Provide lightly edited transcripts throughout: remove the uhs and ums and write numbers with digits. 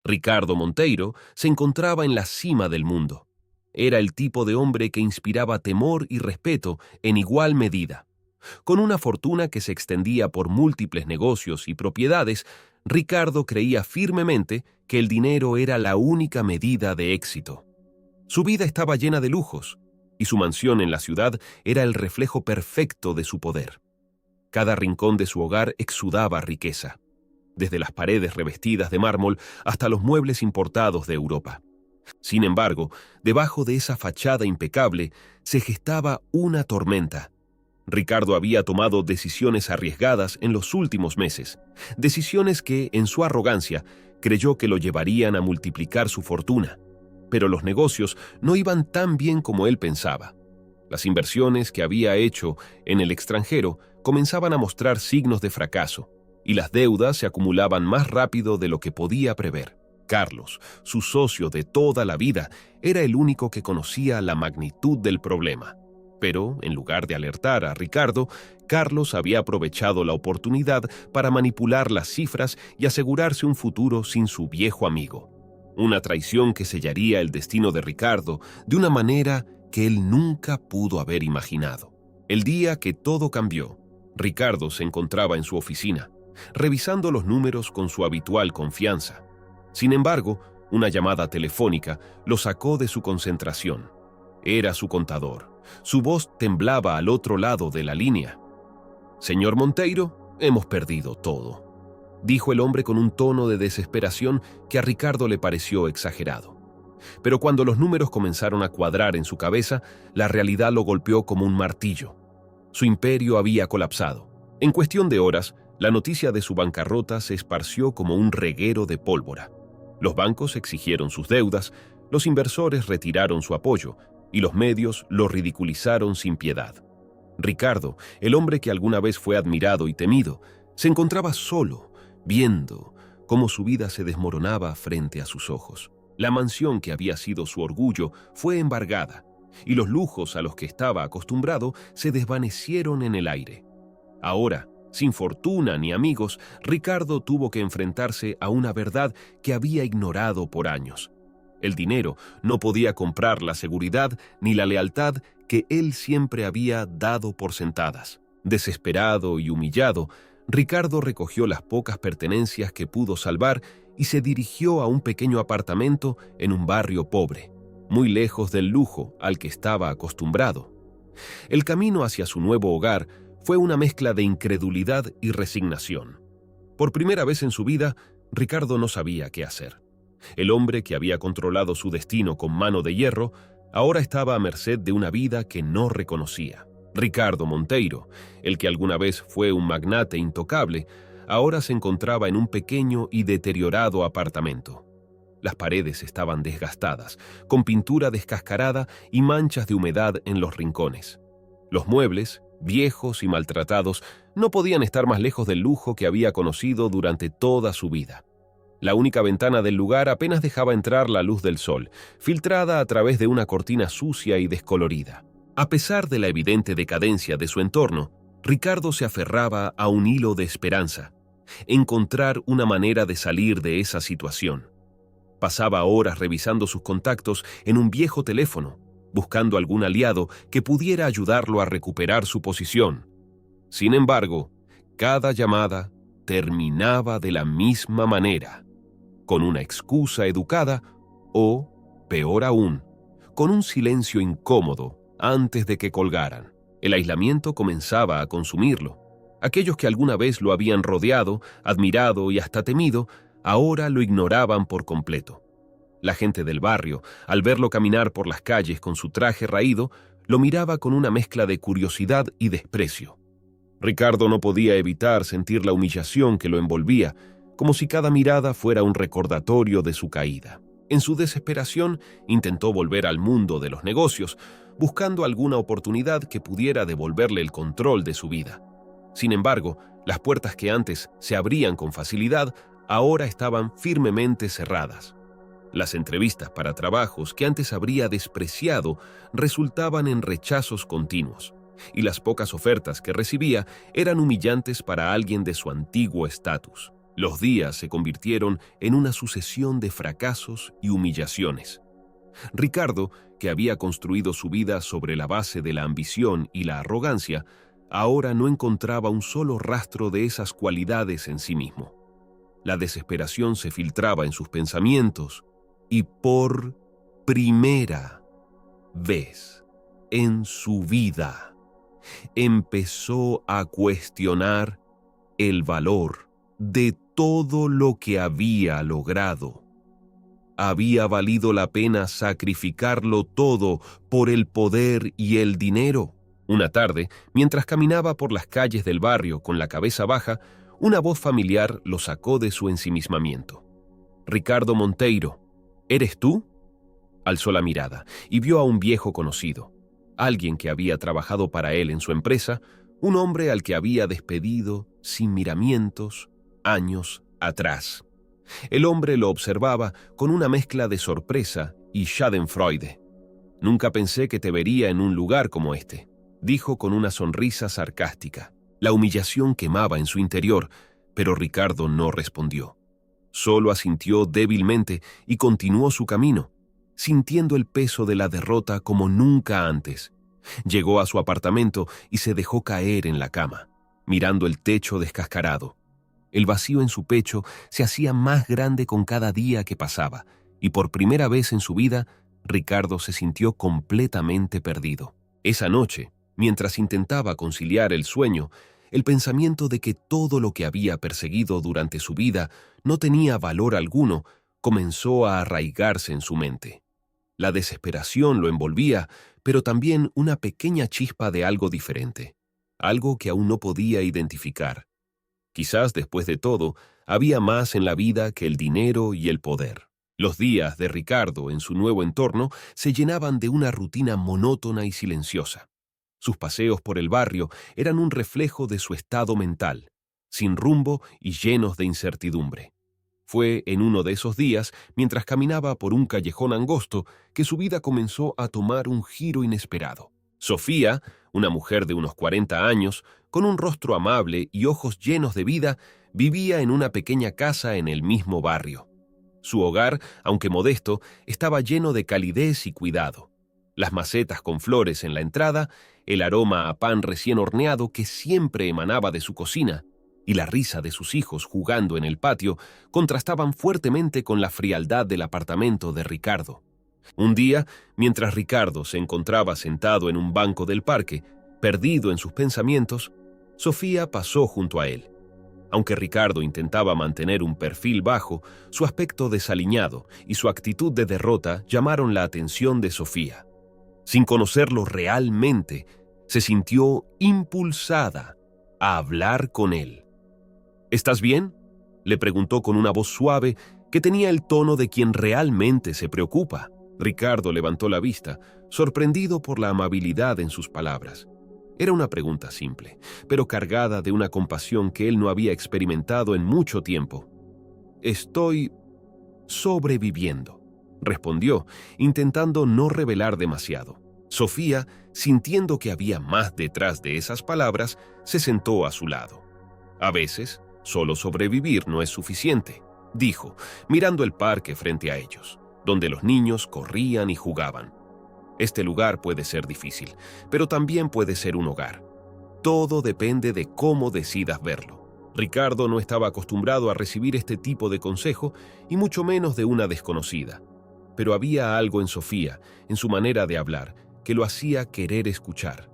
Ricardo Monteiro se encontraba en la cima del mundo. Era el tipo de hombre que inspiraba temor y respeto en igual medida. Con una fortuna que se extendía por múltiples negocios y propiedades, Ricardo creía firmemente que el dinero era la única medida de éxito. Su vida estaba llena de lujos, y su mansión en la ciudad era el reflejo perfecto de su poder. Cada rincón de su hogar exudaba riqueza, desde las paredes revestidas de mármol hasta los muebles importados de Europa. Sin embargo, debajo de esa fachada impecable se gestaba una tormenta. Ricardo había tomado decisiones arriesgadas en los últimos meses, decisiones que, en su arrogancia, creyó que lo llevarían a multiplicar su fortuna. Pero los negocios no iban tan bien como él pensaba. Las inversiones que había hecho en el extranjero comenzaban a mostrar signos de fracaso, y las deudas se acumulaban más rápido de lo que podía prever. Carlos, su socio de toda la vida, era el único que conocía la magnitud del problema. Pero, en lugar de alertar a Ricardo, Carlos había aprovechado la oportunidad para manipular las cifras y asegurarse un futuro sin su viejo amigo. Una traición que sellaría el destino de Ricardo de una manera que él nunca pudo haber imaginado. El día que todo cambió, Ricardo se encontraba en su oficina, revisando los números con su habitual confianza. Sin embargo, una llamada telefónica lo sacó de su concentración. Era su contador. Su voz temblaba al otro lado de la línea. «Señor Monteiro, hemos perdido todo», dijo el hombre con un tono de desesperación que a Ricardo le pareció exagerado. Pero cuando los números comenzaron a cuadrar en su cabeza, la realidad lo golpeó como un martillo. Su imperio había colapsado. En cuestión de horas, la noticia de su bancarrota se esparció como un reguero de pólvora. Los bancos exigieron sus deudas, los inversores retiraron su apoyo y los medios lo ridiculizaron sin piedad. Ricardo, el hombre que alguna vez fue admirado y temido, se encontraba solo, viendo cómo su vida se desmoronaba frente a sus ojos. La mansión que había sido su orgullo fue embargada, y los lujos a los que estaba acostumbrado se desvanecieron en el aire. Ahora, sin fortuna ni amigos, Ricardo tuvo que enfrentarse a una verdad que había ignorado por años. El dinero no podía comprar la seguridad ni la lealtad que él siempre había dado por sentadas. Desesperado y humillado, Ricardo recogió las pocas pertenencias que pudo salvar y se dirigió a un pequeño apartamento en un barrio pobre, muy lejos del lujo al que estaba acostumbrado. El camino hacia su nuevo hogar fue una mezcla de incredulidad y resignación. Por primera vez en su vida, Ricardo no sabía qué hacer. El hombre que había controlado su destino con mano de hierro, ahora estaba a merced de una vida que no reconocía. Ricardo Monteiro, el que alguna vez fue un magnate intocable, ahora se encontraba en un pequeño y deteriorado apartamento. Las paredes estaban desgastadas, con pintura descascarada y manchas de humedad en los rincones. Los muebles, viejos y maltratados, no podían estar más lejos del lujo que había conocido durante toda su vida. La única ventana del lugar apenas dejaba entrar la luz del sol, filtrada a través de una cortina sucia y descolorida. A pesar de la evidente decadencia de su entorno, Ricardo se aferraba a un hilo de esperanza: encontrar una manera de salir de esa situación. Pasaba horas revisando sus contactos en un viejo teléfono, buscando algún aliado que pudiera ayudarlo a recuperar su posición. Sin embargo, cada llamada terminaba de la misma manera, con una excusa educada o, peor aún, con un silencio incómodo antes de que colgaran. El aislamiento comenzaba a consumirlo. Aquellos que alguna vez lo habían rodeado, admirado y hasta temido, ahora lo ignoraban por completo. La gente del barrio, al verlo caminar por las calles con su traje raído, lo miraba con una mezcla de curiosidad y desprecio. Ricardo no podía evitar sentir la humillación que lo envolvía, como si cada mirada fuera un recordatorio de su caída. En su desesperación, intentó volver al mundo de los negocios, buscando alguna oportunidad que pudiera devolverle el control de su vida. Sin embargo, las puertas que antes se abrían con facilidad, ahora estaban firmemente cerradas. Las entrevistas para trabajos que antes habría despreciado resultaban en rechazos continuos, y las pocas ofertas que recibía eran humillantes para alguien de su antiguo estatus. Los días se convirtieron en una sucesión de fracasos y humillaciones. Ricardo, que había construido su vida sobre la base de la ambición y la arrogancia, ahora no encontraba un solo rastro de esas cualidades en sí mismo. La desesperación se filtraba en sus pensamientos y por primera vez en su vida empezó a cuestionar el valor de todo lo que había logrado. ¿Había valido la pena sacrificarlo todo por el poder y el dinero? Una tarde, mientras caminaba por las calles del barrio con la cabeza baja, una voz familiar lo sacó de su ensimismamiento. «Ricardo Monteiro, ¿eres tú?». Alzó la mirada y vio a un viejo conocido, alguien que había trabajado para él en su empresa, un hombre al que había despedido sin miramientos años atrás. El hombre lo observaba con una mezcla de sorpresa y schadenfreude. «Nunca pensé que te vería en un lugar como este», dijo con una sonrisa sarcástica. La humillación quemaba en su interior, pero Ricardo no respondió. Solo asintió débilmente y continuó su camino, sintiendo el peso de la derrota como nunca antes. Llegó a su apartamento y se dejó caer en la cama, mirando el techo descascarado. El vacío en su pecho se hacía más grande con cada día que pasaba, y por primera vez en su vida, Ricardo se sintió completamente perdido. Esa noche, mientras intentaba conciliar el sueño, el pensamiento de que todo lo que había perseguido durante su vida no tenía valor alguno comenzó a arraigarse en su mente. La desesperación lo envolvía, pero también una pequeña chispa de algo diferente, algo que aún no podía identificar. Quizás, después de todo, había más en la vida que el dinero y el poder. Los días de Ricardo en su nuevo entorno se llenaban de una rutina monótona y silenciosa. Sus paseos por el barrio eran un reflejo de su estado mental, sin rumbo y llenos de incertidumbre. Fue en uno de esos días, mientras caminaba por un callejón angosto, que su vida comenzó a tomar un giro inesperado. Sofía, una mujer de unos 40 años, con un rostro amable y ojos llenos de vida, vivía en una pequeña casa en el mismo barrio. Su hogar, aunque modesto, estaba lleno de calidez y cuidado. Las macetas con flores en la entrada, el aroma a pan recién horneado que siempre emanaba de su cocina y la risa de sus hijos jugando en el patio contrastaban fuertemente con la frialdad del apartamento de Ricardo. Un día, mientras Ricardo se encontraba sentado en un banco del parque, perdido en sus pensamientos, Sofía pasó junto a él. Aunque Ricardo intentaba mantener un perfil bajo, su aspecto desaliñado y su actitud de derrota llamaron la atención de Sofía. Sin conocerlo realmente, se sintió impulsada a hablar con él. «¿Estás bien?», le preguntó con una voz suave que tenía el tono de quien realmente se preocupa. Ricardo levantó la vista, sorprendido por la amabilidad en sus palabras. Era una pregunta simple, pero cargada de una compasión que él no había experimentado en mucho tiempo. «Estoy sobreviviendo», respondió, intentando no revelar demasiado. Sofía, sintiendo que había más detrás de esas palabras, se sentó a su lado. «A veces, solo sobrevivir no es suficiente», dijo, mirando el parque frente a ellos, donde los niños corrían y jugaban. «Este lugar puede ser difícil, pero también puede ser un hogar. Todo depende de cómo decidas verlo». Ricardo no estaba acostumbrado a recibir este tipo de consejo, y mucho menos de una desconocida. Pero había algo en Sofía, en su manera de hablar, que lo hacía querer escuchar.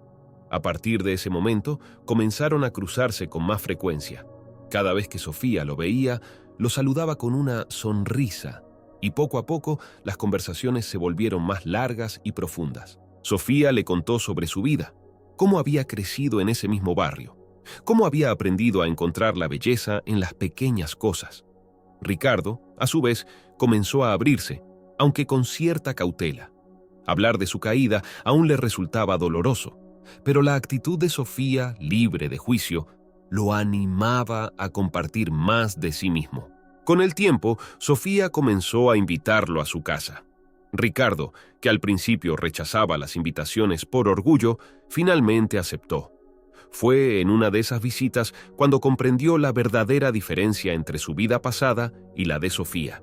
A partir de ese momento, comenzaron a cruzarse con más frecuencia. Cada vez que Sofía lo veía, lo saludaba con una sonrisa, y poco a poco las conversaciones se volvieron más largas y profundas. Sofía le contó sobre su vida, cómo había crecido en ese mismo barrio, cómo había aprendido a encontrar la belleza en las pequeñas cosas. Ricardo, a su vez, comenzó a abrirse, aunque con cierta cautela. Hablar de su caída aún le resultaba doloroso, pero la actitud de Sofía, libre de juicio, lo animaba a compartir más de sí mismo. Con el tiempo, Sofía comenzó a invitarlo a su casa. Ricardo, que al principio rechazaba las invitaciones por orgullo, finalmente aceptó. Fue en una de esas visitas cuando comprendió la verdadera diferencia entre su vida pasada y la de Sofía.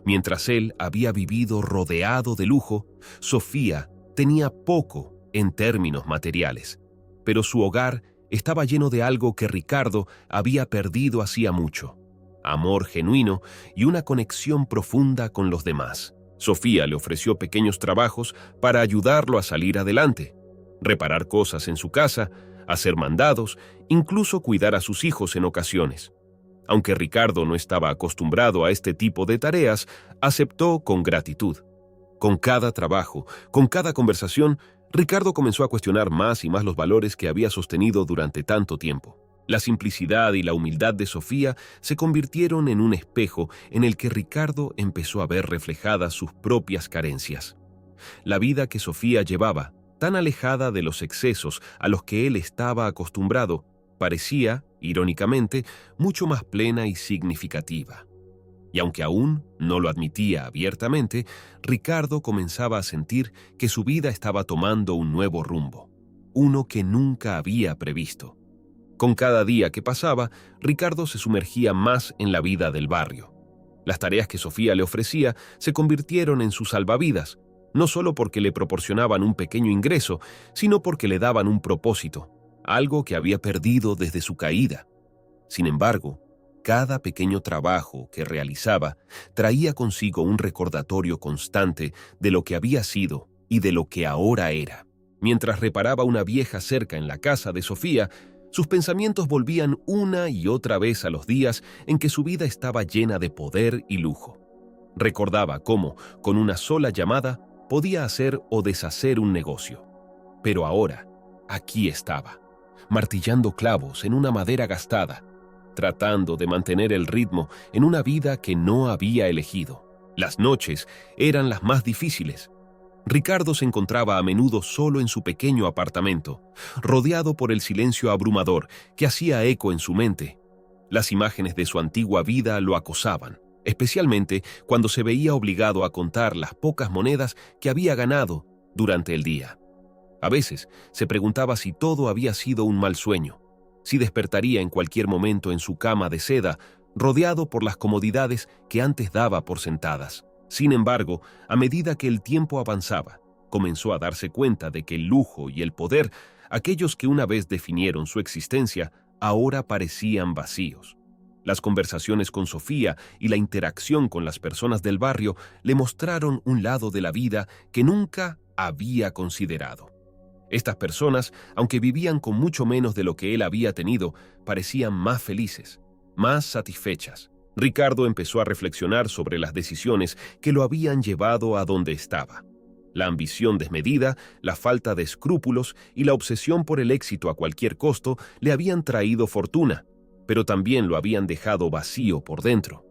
Mientras él había vivido rodeado de lujo, Sofía tenía poco en términos materiales, pero su hogar estaba lleno de algo que Ricardo había perdido hacía mucho: amor genuino y una conexión profunda con los demás. Sofía le ofreció pequeños trabajos para ayudarlo a salir adelante: reparar cosas en su casa, hacer mandados, incluso cuidar a sus hijos en ocasiones. Aunque Ricardo no estaba acostumbrado a este tipo de tareas, aceptó con gratitud. Con cada trabajo, con cada conversación, Ricardo comenzó a cuestionar más y más los valores que había sostenido durante tanto tiempo. La simplicidad y la humildad de Sofía se convirtieron en un espejo en el que Ricardo empezó a ver reflejadas sus propias carencias. La vida que Sofía llevaba, tan alejada de los excesos a los que él estaba acostumbrado, parecía, irónicamente, mucho más plena y significativa. Y aunque aún no lo admitía abiertamente, Ricardo comenzaba a sentir que su vida estaba tomando un nuevo rumbo, uno que nunca había previsto. Con cada día que pasaba, Ricardo se sumergía más en la vida del barrio. Las tareas que Sofía le ofrecía se convirtieron en sus salvavidas, no solo porque le proporcionaban un pequeño ingreso, sino porque le daban un propósito, algo que había perdido desde su caída. Sin embargo, cada pequeño trabajo que realizaba traía consigo un recordatorio constante de lo que había sido y de lo que ahora era. Mientras reparaba una vieja cerca en la casa de Sofía, sus pensamientos volvían una y otra vez a los días en que su vida estaba llena de poder y lujo. Recordaba cómo, con una sola llamada, podía hacer o deshacer un negocio. Pero ahora, aquí estaba, martillando clavos en una madera gastada, tratando de mantener el ritmo en una vida que no había elegido. Las noches eran las más difíciles. Ricardo se encontraba a menudo solo en su pequeño apartamento, rodeado por el silencio abrumador que hacía eco en su mente. Las imágenes de su antigua vida lo acosaban, especialmente cuando se veía obligado a contar las pocas monedas que había ganado durante el día. A veces se preguntaba si todo había sido un mal sueño, si despertaría en cualquier momento en su cama de seda, rodeado por las comodidades que antes daba por sentadas. Sin embargo, a medida que el tiempo avanzaba, comenzó a darse cuenta de que el lujo y el poder, aquellos que una vez definieron su existencia, ahora parecían vacíos. Las conversaciones con Sofía y la interacción con las personas del barrio le mostraron un lado de la vida que nunca había considerado. Estas personas, aunque vivían con mucho menos de lo que él había tenido, parecían más felices, más satisfechas. Ricardo empezó a reflexionar sobre las decisiones que lo habían llevado a donde estaba. La ambición desmedida, la falta de escrúpulos y la obsesión por el éxito a cualquier costo le habían traído fortuna, pero también lo habían dejado vacío por dentro.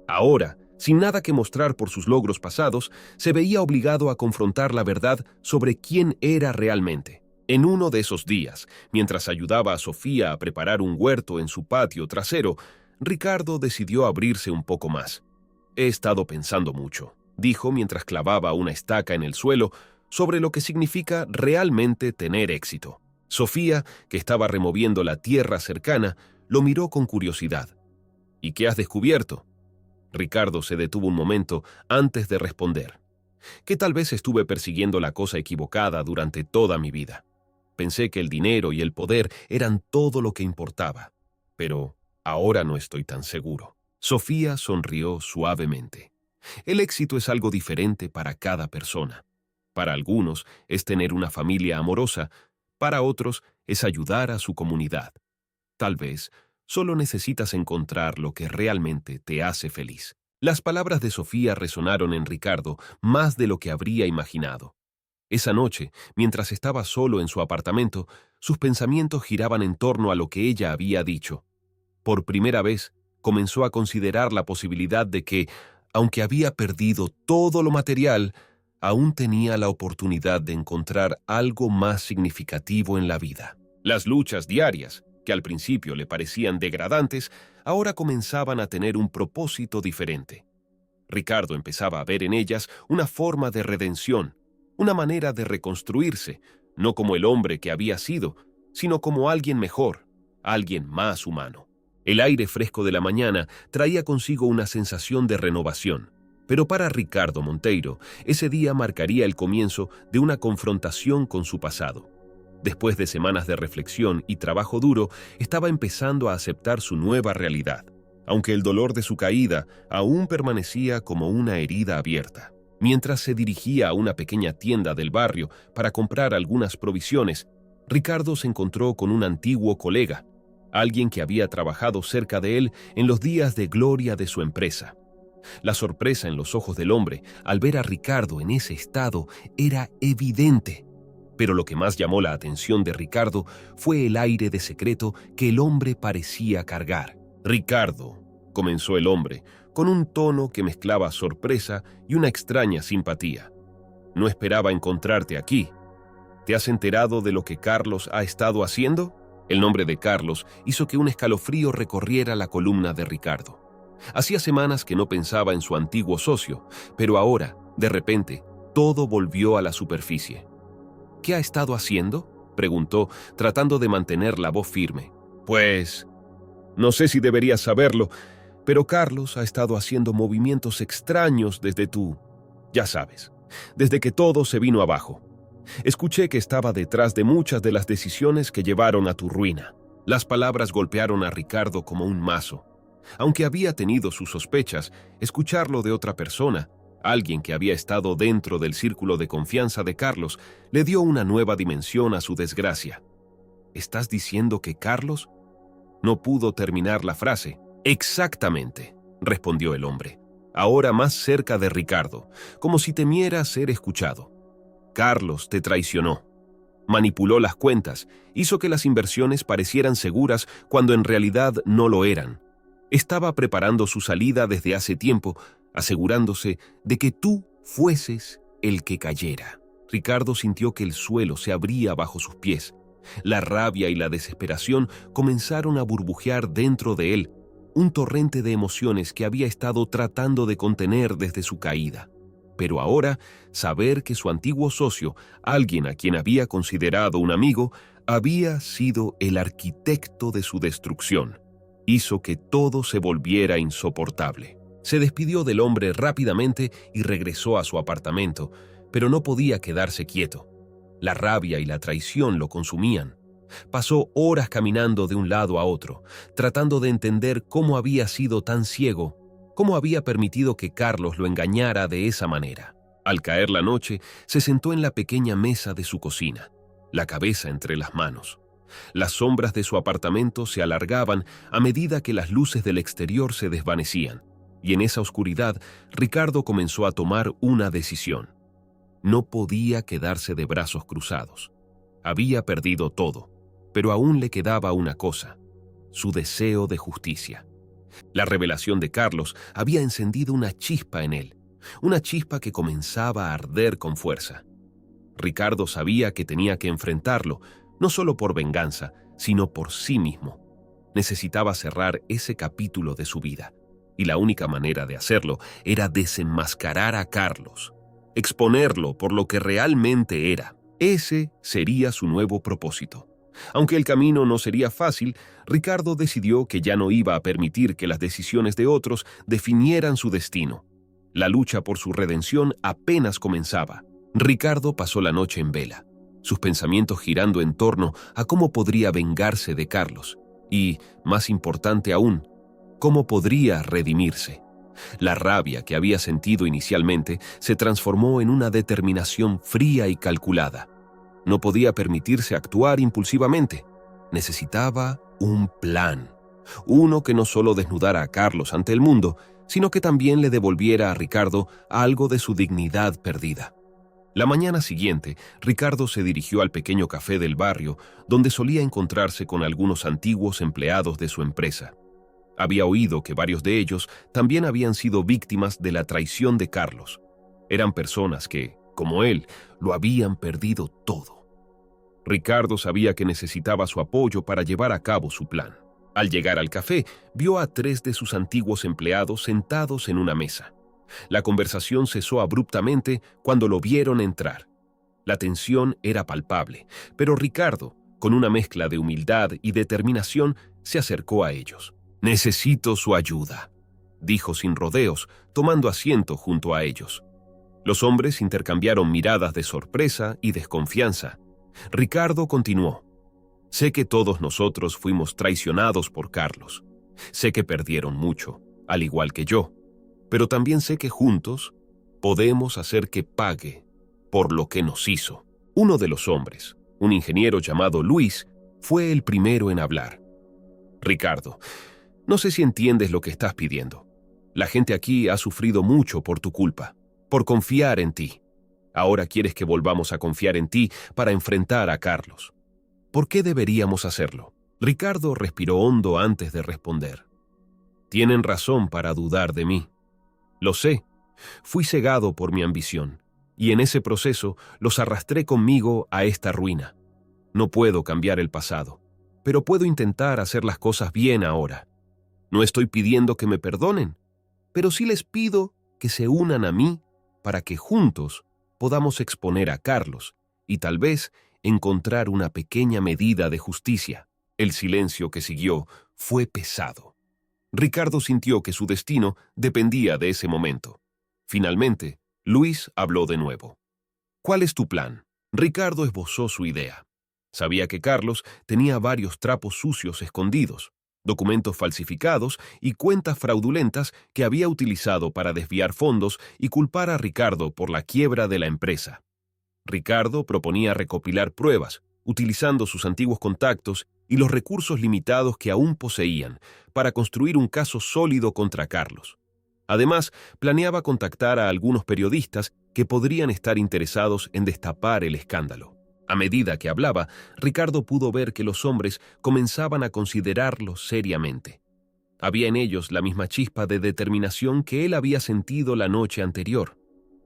Ahora, sin nada que mostrar por sus logros pasados, se veía obligado a confrontar la verdad sobre quién era realmente. En uno de esos días, mientras ayudaba a Sofía a preparar un huerto en su patio trasero, Ricardo decidió abrirse un poco más. «He estado pensando mucho», dijo mientras clavaba una estaca en el suelo, sobre lo que significa realmente tener éxito. Sofía, que estaba removiendo la tierra cercana, lo miró con curiosidad. «¿Y qué has descubierto?». Ricardo se detuvo un momento antes de responder. «Que tal vez estuve persiguiendo la cosa equivocada durante toda mi vida. Pensé que el dinero y el poder eran todo lo que importaba. Pero ahora no estoy tan seguro». Sofía sonrió suavemente. El éxito es algo diferente para cada persona. Para algunos es tener una familia amorosa, para otros es ayudar a su comunidad. Tal vez solo necesitas encontrar lo que realmente te hace feliz. Las palabras de Sofía resonaron en Ricardo más de lo que habría imaginado. Esa noche, mientras estaba solo en su apartamento, sus pensamientos giraban en torno a lo que ella había dicho. Por primera vez, comenzó a considerar la posibilidad de que, aunque había perdido todo lo material, aún tenía la oportunidad de encontrar algo más significativo en la vida. Las luchas diarias, que al principio le parecían degradantes, ahora comenzaban a tener un propósito diferente. Ricardo empezaba a ver en ellas una forma de redención, una manera de reconstruirse, no como el hombre que había sido, sino como alguien mejor, alguien más humano. El aire fresco de la mañana traía consigo una sensación de renovación, pero para Ricardo Monteiro, ese día marcaría el comienzo de una confrontación con su pasado. Después de semanas de reflexión y trabajo duro, estaba empezando a aceptar su nueva realidad, aunque el dolor de su caída aún permanecía como una herida abierta. Mientras se dirigía a una pequeña tienda del barrio para comprar algunas provisiones, Ricardo se encontró con un antiguo colega, alguien que había trabajado cerca de él en los días de gloria de su empresa. La sorpresa en los ojos del hombre al ver a Ricardo en ese estado era evidente. Pero lo que más llamó la atención de Ricardo fue el aire de secreto que el hombre parecía cargar. «Ricardo», comenzó el hombre, con un tono que mezclaba sorpresa y una extraña simpatía. «No esperaba encontrarte aquí. ¿Te has enterado de lo que Carlos ha estado haciendo?». El nombre de Carlos hizo que un escalofrío recorriera la columna de Ricardo. Hacía semanas que no pensaba en su antiguo socio, pero ahora, de repente, todo volvió a la superficie. «¿Qué ha estado haciendo?», preguntó, tratando de mantener la voz firme. «Pues, no sé si deberías saberlo, pero Carlos ha estado haciendo movimientos extraños ya sabes, desde que todo se vino abajo. Escuché que estaba detrás de muchas de las decisiones que llevaron a tu ruina». Las palabras golpearon a Ricardo como un mazo. Aunque había tenido sus sospechas, escucharlo de otra persona, alguien que había estado dentro del círculo de confianza de Carlos, le dio una nueva dimensión a su desgracia. «¿Estás diciendo que Carlos?». No pudo terminar la frase. «Exactamente», respondió el hombre, ahora más cerca de Ricardo, como si temiera ser escuchado. «Carlos te traicionó. Manipuló las cuentas, hizo que las inversiones parecieran seguras cuando en realidad no lo eran. Estaba preparando su salida desde hace tiempo, asegurándose de que tú fueses el que cayera». Ricardo sintió que el suelo se abría bajo sus pies. La rabia y la desesperación comenzaron a burbujear dentro de él, un torrente de emociones que había estado tratando de contener desde su caída. Pero ahora, saber que su antiguo socio, alguien a quien había considerado un amigo, había sido el arquitecto de su destrucción, hizo que todo se volviera insoportable. Se despidió del hombre rápidamente y regresó a su apartamento, pero no podía quedarse quieto. La rabia y la traición lo consumían. Pasó horas caminando de un lado a otro, tratando de entender cómo había sido tan ciego, cómo había permitido que Carlos lo engañara de esa manera. Al caer la noche, se sentó en la pequeña mesa de su cocina, la cabeza entre las manos. Las sombras de su apartamento se alargaban a medida que las luces del exterior se desvanecían, y en esa oscuridad, Ricardo comenzó a tomar una decisión. No podía quedarse de brazos cruzados. Había perdido todo, pero aún le quedaba una cosa: su deseo de justicia. La revelación de Carlos había encendido una chispa en él, una chispa que comenzaba a arder con fuerza. Ricardo sabía que tenía que enfrentarlo, no solo por venganza, sino por sí mismo. Necesitaba cerrar ese capítulo de su vida, y la única manera de hacerlo era desenmascarar a Carlos, exponerlo por lo que realmente era. Ese sería su nuevo propósito. Aunque el camino no sería fácil, Ricardo decidió que ya no iba a permitir que las decisiones de otros definieran su destino. La lucha por su redención apenas comenzaba. Ricardo pasó la noche en vela, sus pensamientos girando en torno a cómo podría vengarse de Carlos y, más importante aún, cómo podría redimirse. La rabia que había sentido inicialmente se transformó en una determinación fría y calculada. No podía permitirse actuar impulsivamente. Necesitaba un plan. Uno que no solo desnudara a Carlos ante el mundo, sino que también le devolviera a Ricardo algo de su dignidad perdida. La mañana siguiente, Ricardo se dirigió al pequeño café del barrio, donde solía encontrarse con algunos antiguos empleados de su empresa. Había oído que varios de ellos también habían sido víctimas de la traición de Carlos. Eran personas que, como él, lo habían perdido todo. Ricardo sabía que necesitaba su apoyo para llevar a cabo su plan. Al llegar al café, vio a 3 de sus antiguos empleados sentados en una mesa. La conversación cesó abruptamente cuando lo vieron entrar. La tensión era palpable, pero Ricardo, Con una mezcla de humildad y determinación, se acercó a ellos. «Necesito su ayuda», dijo sin rodeos, tomando asiento junto a ellos. Los hombres intercambiaron miradas de sorpresa y desconfianza. Ricardo continuó. «Sé que todos nosotros fuimos traicionados por Carlos. Sé que perdieron mucho, al igual que yo. Pero también sé que juntos podemos hacer que pague por lo que nos hizo». Uno de los hombres, un ingeniero llamado Luis, fue el primero en hablar. «Ricardo, no sé si entiendes lo que estás pidiendo. La gente aquí ha sufrido mucho por tu culpa, por confiar en ti. Ahora quieres que volvamos a confiar en ti para enfrentar a Carlos. ¿Por qué deberíamos hacerlo?». Ricardo respiró hondo antes de responder. «Tienen razón para dudar de mí. Lo sé. Fui cegado por mi ambición, y en ese proceso los arrastré conmigo a esta ruina. No puedo cambiar el pasado, pero puedo intentar hacer las cosas bien ahora. No estoy pidiendo que me perdonen, pero sí les pido que se unan a mí para que juntos podamos exponer a Carlos y tal vez encontrar una pequeña medida de justicia». El silencio que siguió fue pesado. Ricardo sintió que su destino dependía de ese momento. Finalmente, Luis habló de nuevo. «¿Cuál es tu plan?». Ricardo esbozó su idea. Sabía que Carlos tenía varios trapos sucios escondidos, documentos falsificados y cuentas fraudulentas que había utilizado para desviar fondos y culpar a Ricardo por la quiebra de la empresa. Ricardo proponía recopilar pruebas, utilizando sus antiguos contactos y los recursos limitados que aún poseían, para construir un caso sólido contra Carlos. Además, planeaba contactar a algunos periodistas que podrían estar interesados en destapar el escándalo. A medida que hablaba, Ricardo pudo ver que los hombres comenzaban a considerarlo seriamente. Había en ellos la misma chispa de determinación que él había sentido la noche anterior.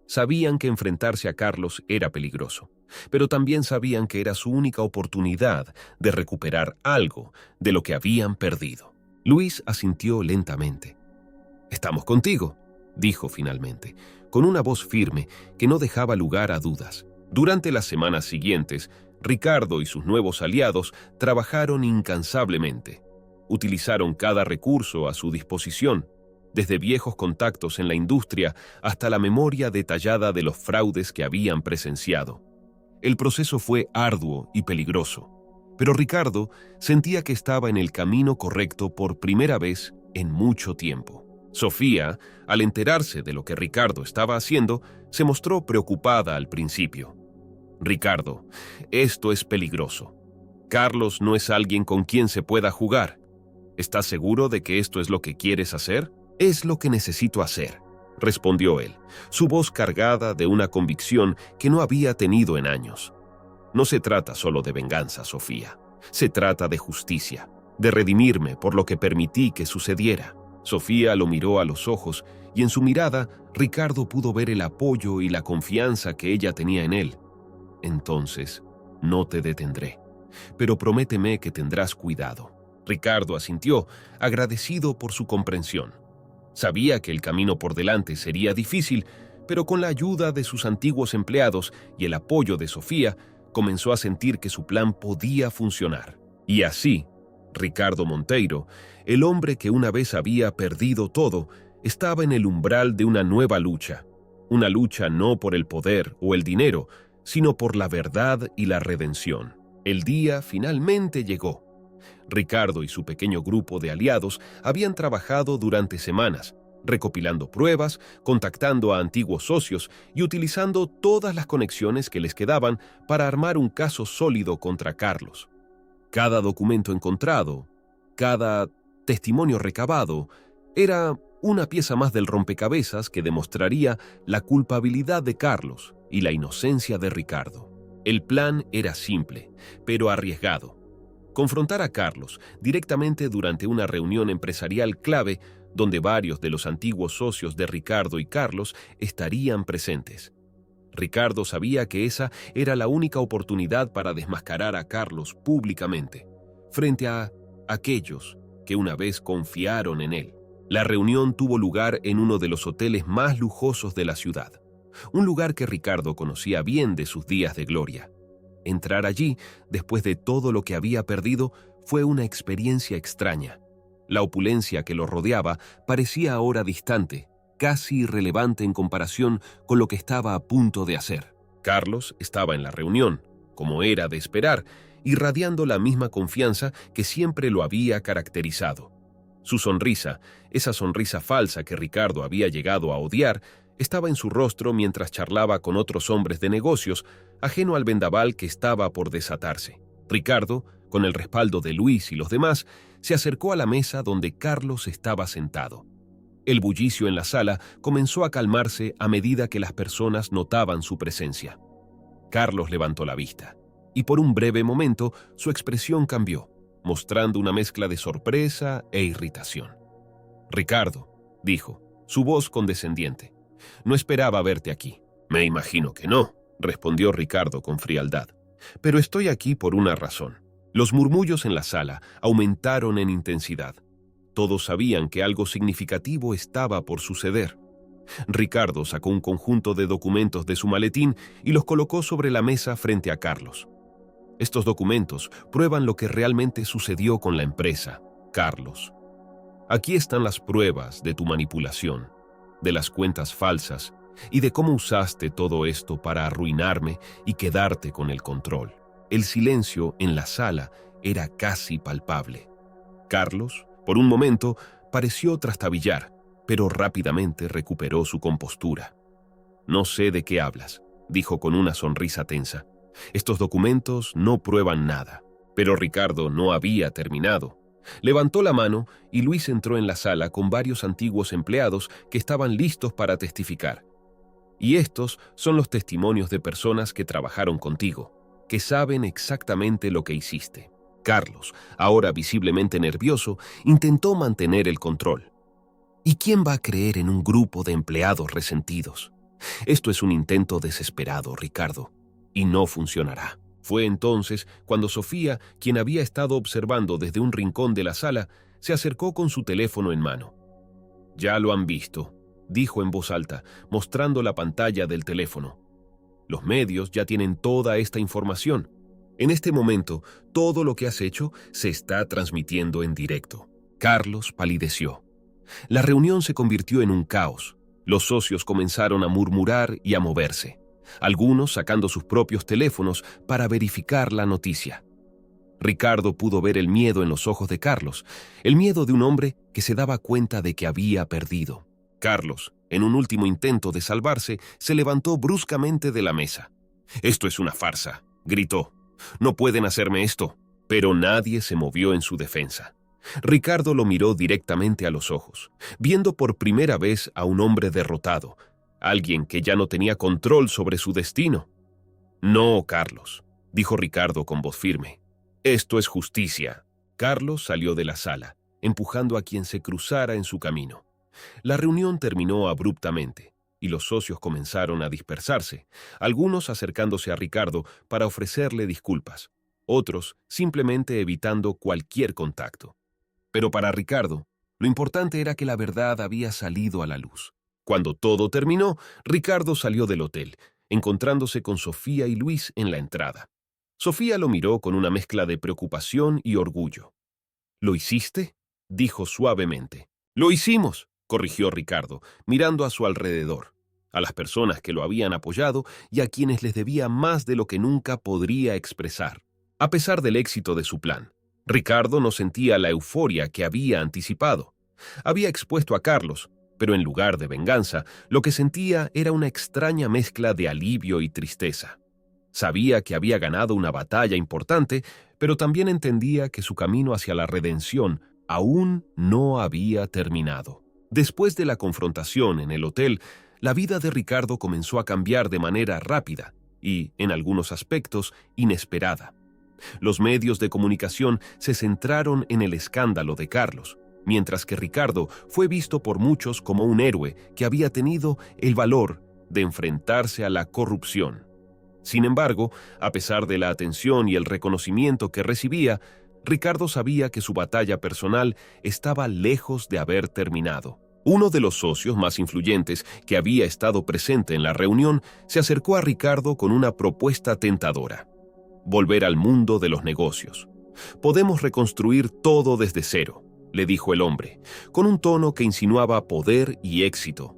Sabían que enfrentarse a Carlos era peligroso, pero también sabían que era su única oportunidad de recuperar algo de lo que habían perdido. Luis asintió lentamente. «Estamos contigo», dijo finalmente, con una voz firme que no dejaba lugar a dudas. Durante las semanas siguientes, Ricardo y sus nuevos aliados trabajaron incansablemente. Utilizaron cada recurso a su disposición, desde viejos contactos en la industria hasta la memoria detallada de los fraudes que habían presenciado. El proceso fue arduo y peligroso, pero Ricardo sentía que estaba en el camino correcto por primera vez en mucho tiempo. Sofía, al enterarse de lo que Ricardo estaba haciendo, se mostró preocupada al principio. «Ricardo, esto es peligroso. Carlos no es alguien con quien se pueda jugar. ¿Estás seguro de que esto es lo que quieres hacer?». «Es lo que necesito hacer», respondió él, su voz cargada de una convicción que no había tenido en años. «No se trata solo de venganza, Sofía. Se trata de justicia, de redimirme por lo que permití que sucediera». Sofía lo miró a los ojos y en su mirada Ricardo pudo ver el apoyo y la confianza que ella tenía en él. «Entonces, no te detendré, pero prométeme que tendrás cuidado». Ricardo asintió, agradecido por su comprensión. Sabía que el camino por delante sería difícil, pero con la ayuda de sus antiguos empleados y el apoyo de Sofía, comenzó a sentir que su plan podía funcionar. Y así, Ricardo Monteiro, el hombre que una vez había perdido todo, estaba en el umbral de una nueva lucha. Una lucha no por el poder o el dinero, sino por la verdad y la redención. El día finalmente llegó. Ricardo y su pequeño grupo de aliados habían trabajado durante semanas, recopilando pruebas, contactando a antiguos socios y utilizando todas las conexiones que les quedaban para armar un caso sólido contra Carlos. Cada documento encontrado, cada testimonio recabado, era una pieza más del rompecabezas que demostraría la culpabilidad de Carlos y la inocencia de Ricardo. El plan era simple, pero arriesgado. Confrontar a Carlos directamente durante una reunión empresarial clave donde varios de los antiguos socios de Ricardo y Carlos estarían presentes. Ricardo sabía que esa era la única oportunidad para desmascarar a Carlos públicamente, frente a aquellos que una vez confiaron en él. La reunión tuvo lugar en uno de los hoteles más lujosos de la ciudad, un lugar que Ricardo conocía bien de sus días de gloria. entrar allí, después de todo lo que había perdido, fue una experiencia extraña. La opulencia que lo rodeaba parecía ahora distante, casi irrelevante en comparación con lo que estaba a punto de hacer. Carlos estaba en la reunión, como era de esperar, irradiando la misma confianza que siempre lo había caracterizado. Su sonrisa, esa sonrisa falsa que Ricardo había llegado a odiar, estaba en su rostro mientras charlaba con otros hombres de negocios, ajeno al vendaval que estaba por desatarse. Ricardo, con el respaldo de Luis y los demás, se acercó a la mesa donde Carlos estaba sentado. El bullicio en la sala comenzó a calmarse a medida que las personas notaban su presencia. Carlos levantó la vista, y por un breve momento su expresión cambió, mostrando una mezcla de sorpresa e irritación. «Ricardo», dijo, su voz condescendiente, «no esperaba verte aquí». «Me imagino que no», respondió Ricardo con frialdad, «pero estoy aquí por una razón». Los murmullos en la sala aumentaron en intensidad. Todos sabían que algo significativo estaba por suceder. Ricardo sacó un conjunto de documentos de su maletín y los colocó sobre la mesa frente a Carlos. «Estos documentos prueban lo que realmente sucedió con la empresa, Carlos. Aquí están las pruebas de tu manipulación, de las cuentas falsas y de cómo usaste todo esto para arruinarme y quedarte con el control». El silencio en la sala era casi palpable. Carlos, por un momento, pareció trastabillar, pero rápidamente recuperó su compostura. «No sé de qué hablas», dijo con una sonrisa tensa. «Estos documentos no prueban nada». Pero Ricardo no había terminado. Levantó la mano y Luis entró en la sala con varios antiguos empleados que estaban listos para testificar. «Y estos son los testimonios de personas que trabajaron contigo, que saben exactamente lo que hiciste». Carlos, ahora visiblemente nervioso, intentó mantener el control. ¿Y quién va a creer en un grupo de empleados resentidos? Esto es un intento desesperado, Ricardo, y no funcionará. Fue entonces cuando Sofía, quien había estado observando desde un rincón de la sala, se acercó con su teléfono en mano. «Ya lo han visto», dijo en voz alta, mostrando la pantalla del teléfono. «Los medios ya tienen toda esta información. En este momento, todo lo que has hecho se está transmitiendo en directo». Carlos palideció. La reunión se convirtió en un caos. Los socios comenzaron a murmurar y a moverse, algunos sacando sus propios teléfonos para verificar la noticia. Ricardo pudo ver el miedo en los ojos de Carlos, el miedo de un hombre que se daba cuenta de que había perdido. Carlos, en un último intento de salvarse, se levantó bruscamente de la mesa. «Esto es una farsa», gritó. «No pueden hacerme esto». Pero nadie se movió en su defensa. Ricardo lo miró directamente a los ojos, viendo por primera vez a un hombre derrotado, alguien que ya no tenía control sobre su destino. «No, Carlos», dijo Ricardo con voz firme. «Esto es justicia». Carlos salió de la sala, empujando a quien se cruzara en su camino. La reunión terminó abruptamente, y los socios comenzaron a dispersarse, algunos acercándose a Ricardo para ofrecerle disculpas, otros simplemente evitando cualquier contacto. Pero para Ricardo, lo importante era que la verdad había salido a la luz. Cuando todo terminó, Ricardo salió del hotel, encontrándose con Sofía y Luis en la entrada. Sofía lo miró con una mezcla de preocupación y orgullo. «¿Lo hiciste?», dijo suavemente. «Lo hicimos», corrigió Ricardo, mirando a su alrededor, a las personas que lo habían apoyado y a quienes les debía más de lo que nunca podría expresar. A pesar del éxito de su plan, Ricardo no sentía la euforia que había anticipado. Había expuesto a Carlos, pero en lugar de venganza, lo que sentía era una extraña mezcla de alivio y tristeza. Sabía que había ganado una batalla importante, pero también entendía que su camino hacia la redención aún no había terminado. Después de la confrontación en el hotel, la vida de Ricardo comenzó a cambiar de manera rápida y, en algunos aspectos, inesperada. Los medios de comunicación se centraron en el escándalo de Carlos, mientras que Ricardo fue visto por muchos como un héroe que había tenido el valor de enfrentarse a la corrupción. Sin embargo, a pesar de la atención y el reconocimiento que recibía, Ricardo sabía que su batalla personal estaba lejos de haber terminado. Uno de los socios más influyentes que había estado presente en la reunión se acercó a Ricardo con una propuesta tentadora. volver al mundo de los negocios. Podemos reconstruir todo desde cero, le dijo el hombre, con un tono que insinuaba poder y éxito.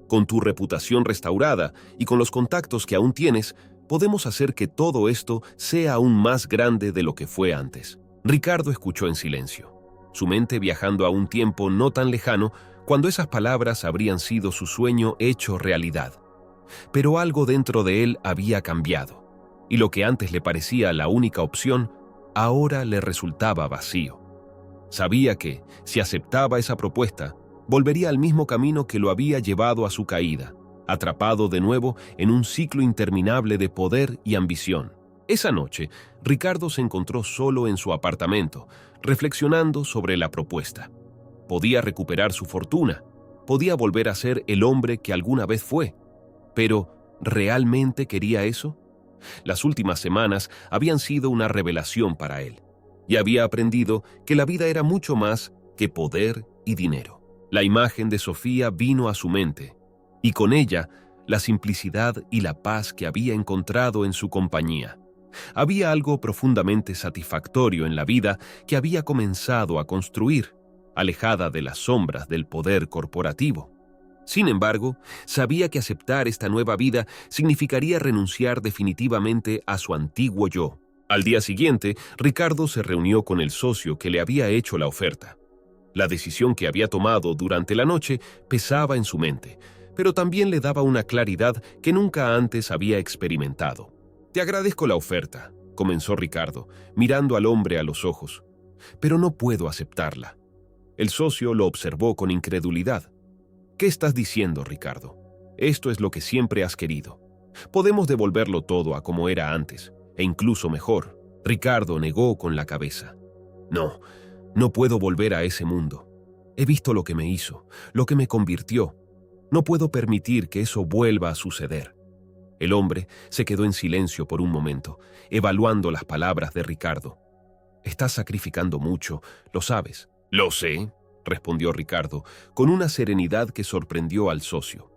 Con tu reputación restaurada y con los contactos que aún tienes, podemos hacer que todo esto sea aún más grande de lo que fue antes. Ricardo escuchó en silencio, su mente viajando a un tiempo no tan lejano cuando esas palabras habrían sido su sueño hecho realidad. Pero algo dentro de él había cambiado, y lo que antes le parecía la única opción, ahora le resultaba vacío. Sabía que, si aceptaba esa propuesta, volvería al mismo camino que lo había llevado a su caída, atrapado de nuevo en un ciclo interminable de poder y ambición. Esa noche, Ricardo se encontró solo en su apartamento, reflexionando sobre la propuesta. Podía recuperar su fortuna, podía volver a ser el hombre que alguna vez fue. Pero, ¿realmente quería eso? Las últimas semanas habían sido una revelación para él, y había aprendido que la vida era mucho más que poder y dinero. La imagen de Sofía vino a su mente, y con ella la simplicidad y la paz que había encontrado en su compañía. Había algo profundamente satisfactorio en la vida que había comenzado a construir, alejada de las sombras del poder corporativo. Sin embargo, sabía que aceptar esta nueva vida significaría renunciar definitivamente a su antiguo yo. Al día siguiente, Ricardo se reunió con el socio que le había hecho la oferta. La decisión que había tomado durante la noche pesaba en su mente, pero también le daba una claridad que nunca antes había experimentado. «Te agradezco la oferta», comenzó Ricardo, mirando al hombre a los ojos, «pero no puedo aceptarla». El socio lo observó con incredulidad. «¿Qué estás diciendo, Ricardo? Esto es lo que siempre has querido. Podemos devolverlo todo a como era antes, e incluso mejor». Ricardo negó con la cabeza. No puedo volver a ese mundo. He visto lo que me hizo, lo que me convirtió. No puedo permitir que eso vuelva a suceder». El hombre se quedó en silencio por un momento, evaluando las palabras de Ricardo. «Estás sacrificando mucho, lo sabes». «Lo sé», respondió Ricardo, con una serenidad que sorprendió al socio.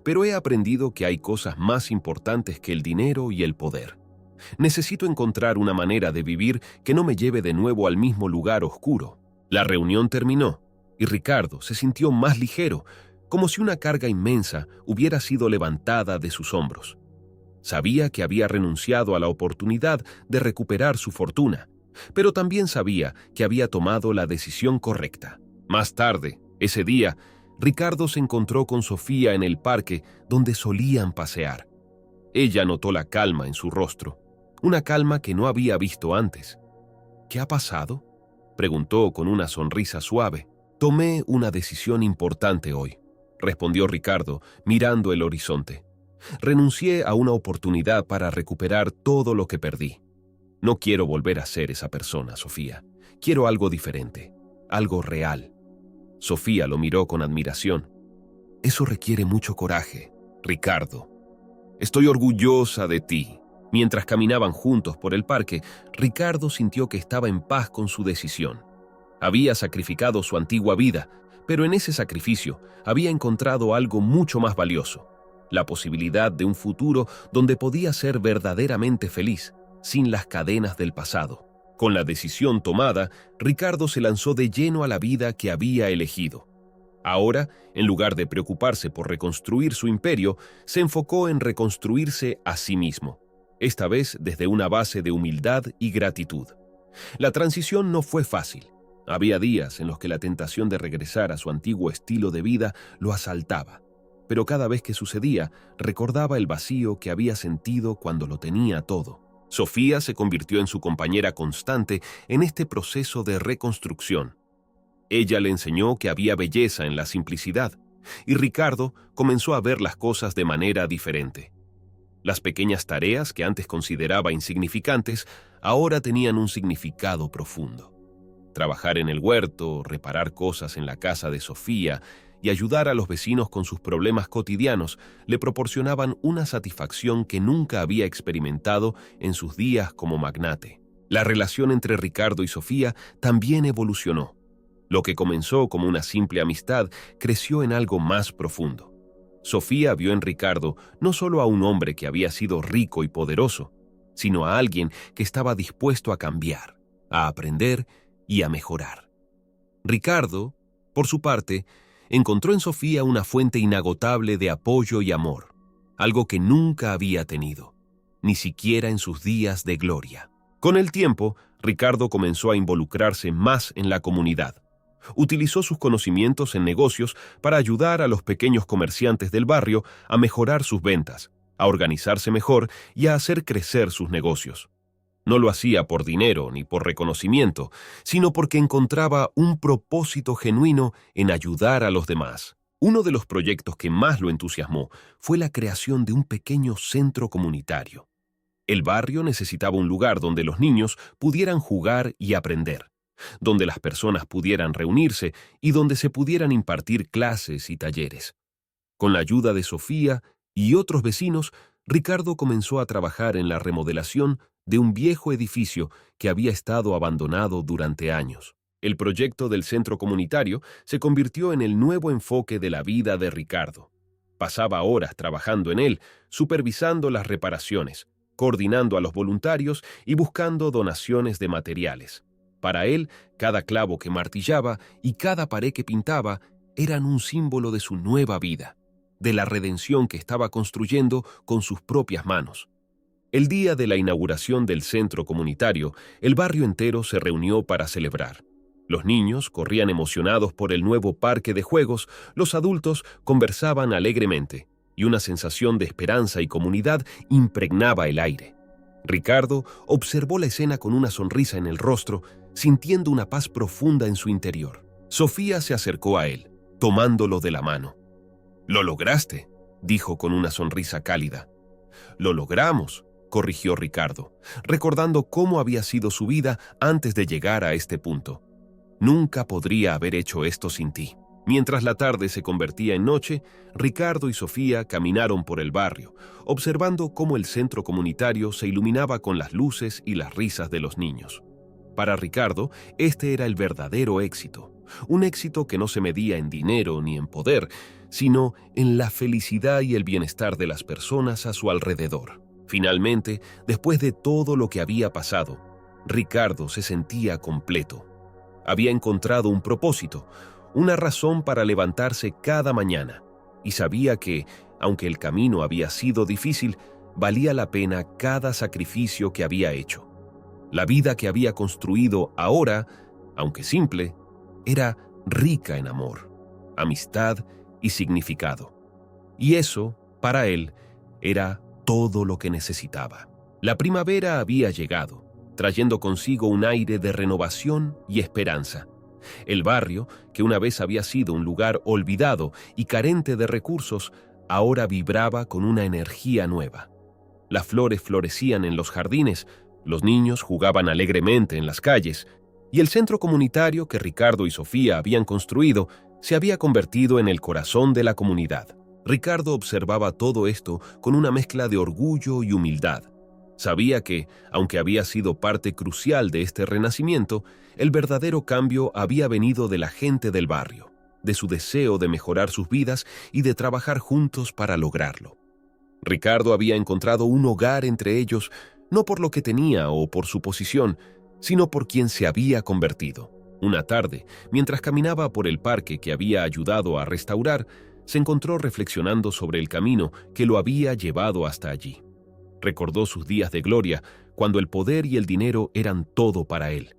«Pero he aprendido que hay cosas más importantes que el dinero y el poder. Necesito encontrar una manera de vivir que no me lleve de nuevo al mismo lugar oscuro». La reunión terminó, y Ricardo se sintió más ligero, como si una carga inmensa hubiera sido levantada de sus hombros. Sabía que había renunciado a la oportunidad de recuperar su fortuna, pero también sabía que había tomado la decisión correcta. Más tarde, ese día, Ricardo se encontró con Sofía en el parque donde solían pasear. Ella notó la calma en su rostro, una calma que no había visto antes. «¿Qué ha pasado?», preguntó con una sonrisa suave. «Tomé una decisión importante hoy», respondió Ricardo, mirando el horizonte. «Renuncié a una oportunidad para recuperar todo lo que perdí. No quiero volver a ser esa persona, Sofía. Quiero algo diferente, algo real». Sofía lo miró con admiración. «Eso requiere mucho coraje, Ricardo. Estoy orgullosa de ti». Mientras caminaban juntos por el parque, Ricardo sintió que estaba en paz con su decisión. Había sacrificado su antigua vida, pero en ese sacrificio había encontrado algo mucho más valioso: la posibilidad de un futuro donde podía ser verdaderamente feliz, sin las cadenas del pasado. Con la decisión tomada, Ricardo se lanzó de lleno a la vida que había elegido. Ahora, en lugar de preocuparse por reconstruir su imperio, se enfocó en reconstruirse a sí mismo, esta vez desde una base de humildad y gratitud. La transición no fue fácil. Había días en los que la tentación de regresar a su antiguo estilo de vida lo asaltaba, pero cada vez que sucedía, recordaba el vacío que había sentido cuando lo tenía todo. Sofía se convirtió en su compañera constante en este proceso de reconstrucción. Ella le enseñó que había belleza en la simplicidad, y Ricardo comenzó a ver las cosas de manera diferente. Las pequeñas tareas que antes consideraba insignificantes ahora tenían un significado profundo. Trabajar en el huerto, reparar cosas en la casa de Sofía y ayudar a los vecinos con sus problemas cotidianos le proporcionaban una satisfacción que nunca había experimentado en sus días como magnate. La relación entre Ricardo y Sofía también evolucionó. Lo que comenzó como una simple amistad creció en algo más profundo. Sofía vio en Ricardo no solo a un hombre que había sido rico y poderoso, sino a alguien que estaba dispuesto a cambiar, a aprender y a mejorar. Ricardo, por su parte, encontró en Sofía una fuente inagotable de apoyo y amor, algo que nunca había tenido, ni siquiera en sus días de gloria. Con el tiempo, Ricardo comenzó a involucrarse más en la comunidad. Utilizó sus conocimientos en negocios para ayudar a los pequeños comerciantes del barrio a mejorar sus ventas, a organizarse mejor y a hacer crecer sus negocios. No lo hacía por dinero ni por reconocimiento, sino porque encontraba un propósito genuino en ayudar a los demás. Uno de los proyectos que más lo entusiasmó fue la creación de un pequeño centro comunitario. El barrio necesitaba un lugar donde los niños pudieran jugar y aprender, donde las personas pudieran reunirse y donde se pudieran impartir clases y talleres. Con la ayuda de Sofía y otros vecinos, Ricardo comenzó a trabajar en la remodelación de un viejo edificio que había estado abandonado durante años. El proyecto del centro comunitario se convirtió en el nuevo enfoque de la vida de Ricardo. Pasaba horas trabajando en él, supervisando las reparaciones, coordinando a los voluntarios y buscando donaciones de materiales. Para él, cada clavo que martillaba y cada pared que pintaba eran un símbolo de su nueva vida, de la redención que estaba construyendo con sus propias manos. El día de la inauguración del centro comunitario, el barrio entero se reunió para celebrar. Los niños corrían emocionados por el nuevo parque de juegos, los adultos conversaban alegremente, y una sensación de esperanza y comunidad impregnaba el aire. Ricardo observó la escena con una sonrisa en el rostro, sintiendo una paz profunda en su interior. Sofía se acercó a él, tomándolo de la mano. «Lo lograste», dijo con una sonrisa cálida. «Lo logramos», corrigió Ricardo, recordando cómo había sido su vida antes de llegar a este punto. «Nunca podría haber hecho esto sin ti». Mientras la tarde se convertía en noche, Ricardo y Sofía caminaron por el barrio, observando cómo el centro comunitario se iluminaba con las luces y las risas de los niños. Para Ricardo, este era el verdadero éxito, un éxito que no se medía en dinero ni en poder, sino en la felicidad y el bienestar de las personas a su alrededor. Finalmente, después de todo lo que había pasado, Ricardo se sentía completo. Había encontrado un propósito, una razón para levantarse cada mañana, y sabía que, aunque el camino había sido difícil, valía la pena cada sacrificio que había hecho. La vida que había construido ahora, aunque simple, era rica en amor, amistad y significado. Y eso, para él, era todo lo que necesitaba. La primavera había llegado, trayendo consigo un aire de renovación y esperanza. El barrio, que una vez había sido un lugar olvidado y carente de recursos, ahora vibraba con una energía nueva. Las flores florecían en los jardines, los niños jugaban alegremente en las calles, y el centro comunitario que Ricardo y Sofía habían construido se había convertido en el corazón de la comunidad. Ricardo observaba todo esto con una mezcla de orgullo y humildad. Sabía que, aunque había sido parte crucial de este renacimiento, el verdadero cambio había venido de la gente del barrio, de su deseo de mejorar sus vidas y de trabajar juntos para lograrlo. Ricardo había encontrado un hogar entre ellos, no por lo que tenía o por su posición, sino por quien se había convertido. Una tarde, mientras caminaba por el parque que había ayudado a restaurar, se encontró reflexionando sobre el camino que lo había llevado hasta allí. Recordó sus días de gloria, cuando el poder y el dinero eran todo para él.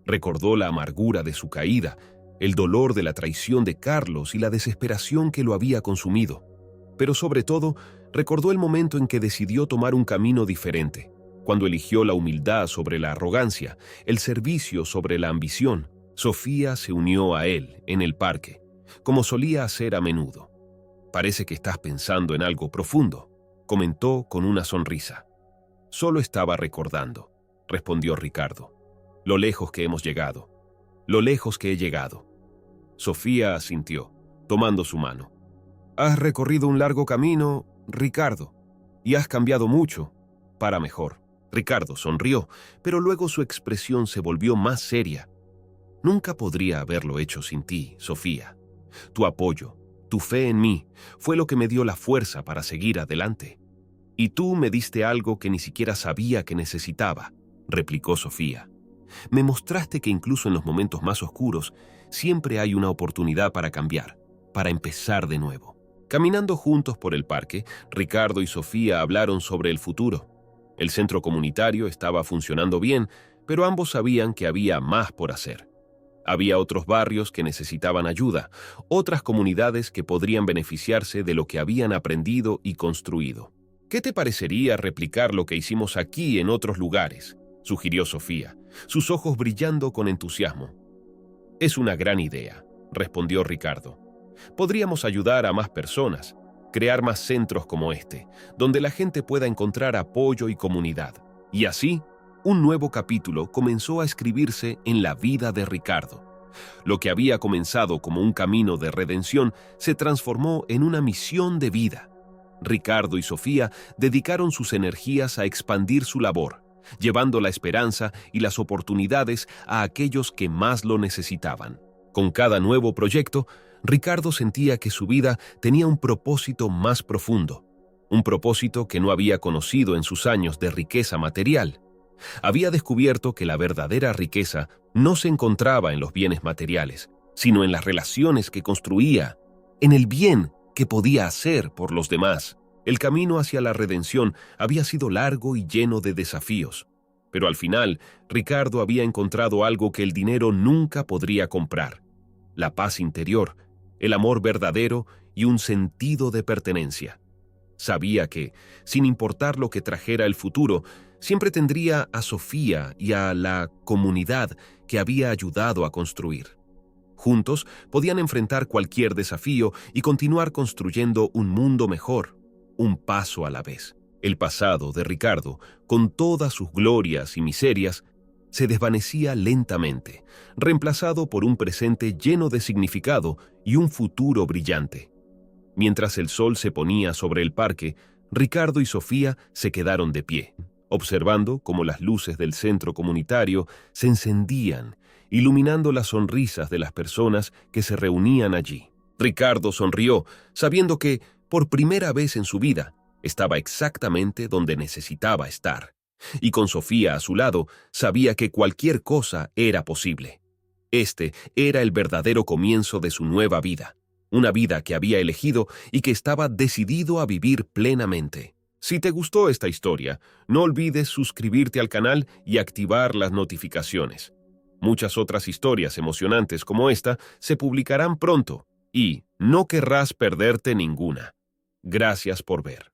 Recordó la amargura de su caída, el dolor de la traición de Carlos y la desesperación que lo había consumido. Pero sobre todo, recordó el momento en que decidió tomar un camino diferente, cuando eligió la humildad sobre la arrogancia, el servicio sobre la ambición. Sofía se unió a él en el parque, como solía hacer a menudo. «Parece que estás pensando en algo profundo», comentó con una sonrisa. «Solo estaba recordando», respondió Ricardo. «Lo lejos que hemos llegado, lo lejos que he llegado». Sofía asintió, tomando su mano. «Has recorrido un largo camino, Ricardo, y has cambiado mucho, para mejor». Ricardo sonrió, pero luego su expresión se volvió más seria. «Nunca podría haberlo hecho sin ti, Sofía. Tu apoyo, tu fe en mí, fue lo que me dio la fuerza para seguir adelante. Y tú me diste algo que ni siquiera sabía que necesitaba, replicó Sofía. Me mostraste que incluso en los momentos más oscuros siempre hay una oportunidad para cambiar, para empezar de nuevo. Caminando juntos por el parque, Ricardo y Sofía hablaron sobre el futuro. El centro comunitario estaba funcionando bien, pero ambos sabían que había más por hacer. Había otros barrios que necesitaban ayuda, otras comunidades que podrían beneficiarse de lo que habían aprendido y construido. ¿Qué te parecería replicar lo que hicimos aquí en otros lugares?, sugirió Sofía, sus ojos brillando con entusiasmo. Es una gran idea, respondió Ricardo. Podríamos ayudar a más personas, crear más centros como este, donde la gente pueda encontrar apoyo y comunidad. Y así, un nuevo capítulo comenzó a escribirse en la vida de Ricardo. Lo que había comenzado como un camino de redención se transformó en una misión de vida. Ricardo y Sofía dedicaron sus energías a expandir su labor, llevando la esperanza y las oportunidades a aquellos que más lo necesitaban. Con cada nuevo proyecto, Ricardo sentía que su vida tenía un propósito más profundo, un propósito que no había conocido en sus años de riqueza material. Había descubierto que la verdadera riqueza no se encontraba en los bienes materiales, sino en las relaciones que construía, en el bien que podía hacer por los demás. El camino hacia la redención había sido largo y lleno de desafíos, pero al final, Ricardo había encontrado algo que el dinero nunca podría comprar: la paz interior, el amor verdadero y un sentido de pertenencia. Sabía que, sin importar lo que trajera el futuro, siempre tendría a Sofía y a la comunidad que había ayudado a construir. Juntos podían enfrentar cualquier desafío y continuar construyendo un mundo mejor, un paso a la vez. El pasado de Ricardo, con todas sus glorias y miserias, se desvanecía lentamente, reemplazado por un presente lleno de significado y un futuro brillante. Mientras el sol se ponía sobre el parque, Ricardo y Sofía se quedaron de pie, observando cómo las luces del centro comunitario se encendían, iluminando las sonrisas de las personas que se reunían allí. Ricardo sonrió, sabiendo que, por primera vez en su vida, estaba exactamente donde necesitaba estar. Y con Sofía a su lado, sabía que cualquier cosa era posible. Este era el verdadero comienzo de su nueva vida, una vida que había elegido y que estaba decidido a vivir plenamente. Si te gustó esta historia, no olvides suscribirte al canal y activar las notificaciones. Muchas otras historias emocionantes como esta se publicarán pronto y no querrás perderte ninguna. Gracias por ver.